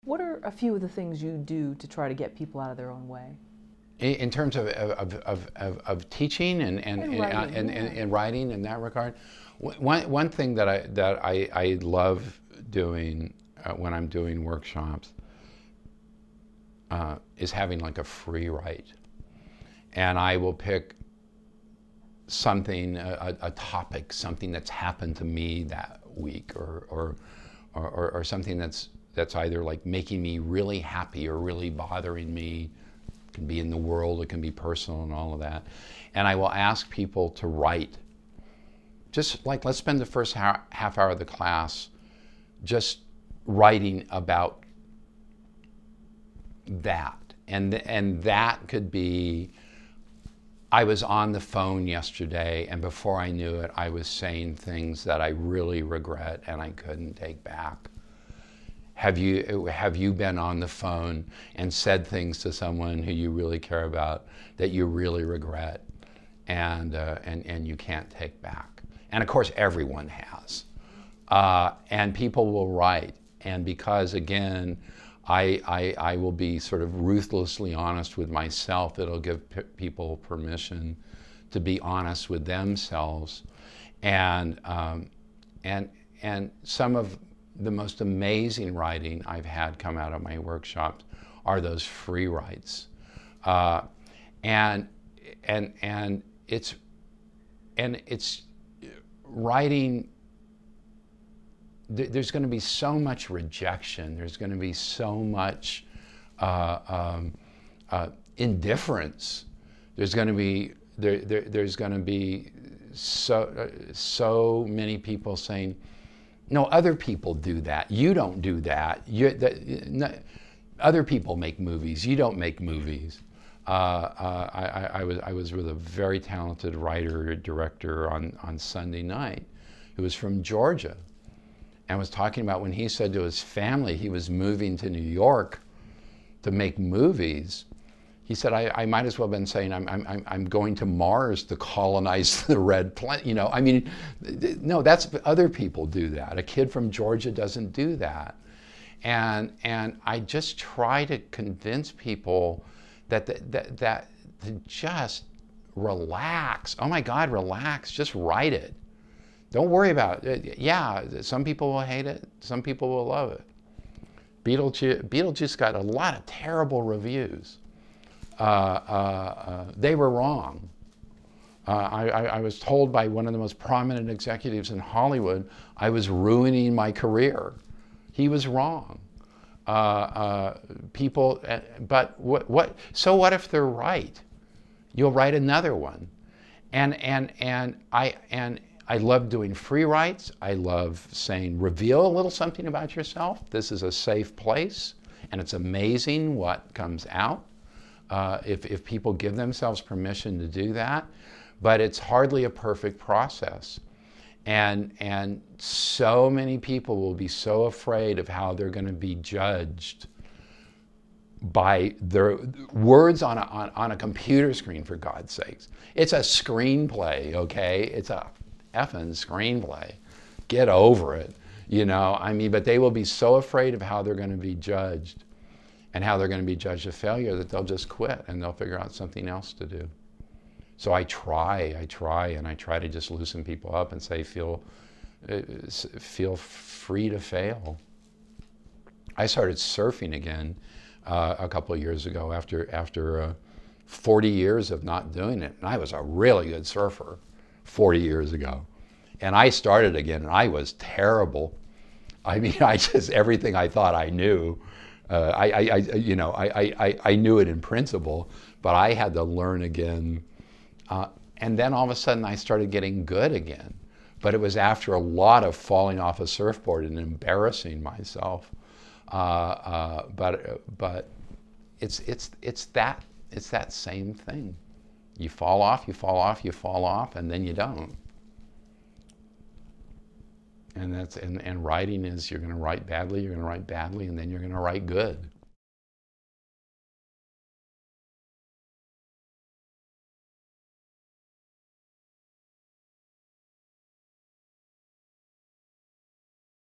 What are a few of the things you do to try to get people out of their own way? In terms of teaching and writing in that regard, one thing that I love doing when I'm doing workshops is having like a free write, and I will pick something, a topic, something that's happened to me that week, or something that's either like making me really happy or really bothering me. It can be in the world, it can be personal and all of that. And I will ask people to write. Just like, let's spend the first half hour of the class just writing about that. And that could be, I was on the phone yesterday, and before I knew it, I was saying things that I really regret and I couldn't take back. Have you been on the phone and said things to someone who you really care about that you really regret and you can't take back? And of course, everyone has. And people will write. And because, again, I will be sort of ruthlessly honest with myself, it'll give people permission to be honest with themselves. And some of the most amazing writing I've had come out of my workshops are those free writes. And it's writing. There's going to be so much rejection. There's going to be so much indifference. There's going to be there's going to be so many people saying, "No, other people do that. You don't do that. Other people make movies. You don't make movies." I was with a very talented writer director on Sunday night, who was from Georgia, and was talking about when he said to his family he was moving to New York to make movies. He said, I might as well have been saying I'm going to Mars to colonize the red planet. You know, I mean, no, that's, other people do that. A kid from Georgia doesn't do that. And I just try to convince people that to just relax. Oh my God, relax. Just write it. Don't worry about it. Yeah, some people will hate it. Some people will love it. Beetlejuice got a lot of terrible reviews. They were wrong. I was told by one of the most prominent executives in Hollywood I was ruining my career. He was wrong. People, but so what if they're right? You'll write another one. And I love doing free writes. I love saying, reveal a little something about yourself. This is a safe place, and it's amazing what comes out if people give themselves permission to do that. But it's hardly a perfect process. And so many people will be so afraid of how they're going to be judged by their words on a computer screen, for God's sakes. It's a screenplay, okay? It's a effing screenplay. Get over it, you know? I mean, but they will be so afraid of how they're going to be judged and how they're going to be judged a failure that they'll just quit and they'll figure out something else to do. So I try to just loosen people up and say, feel free to fail. I started surfing again a couple of years ago after 40 years of not doing it. And I was a really good surfer 40 years ago. And I started again, and I was terrible. I mean, everything I thought I knew, I knew it in principle, but I had to learn again. And then all of a sudden I started getting good again. But it was after a lot of falling off a surfboard and embarrassing myself. But it's that same thing. You fall off, you fall off, you fall off, and then you don't. And writing is, you're going to write badly, and then you're going to write good.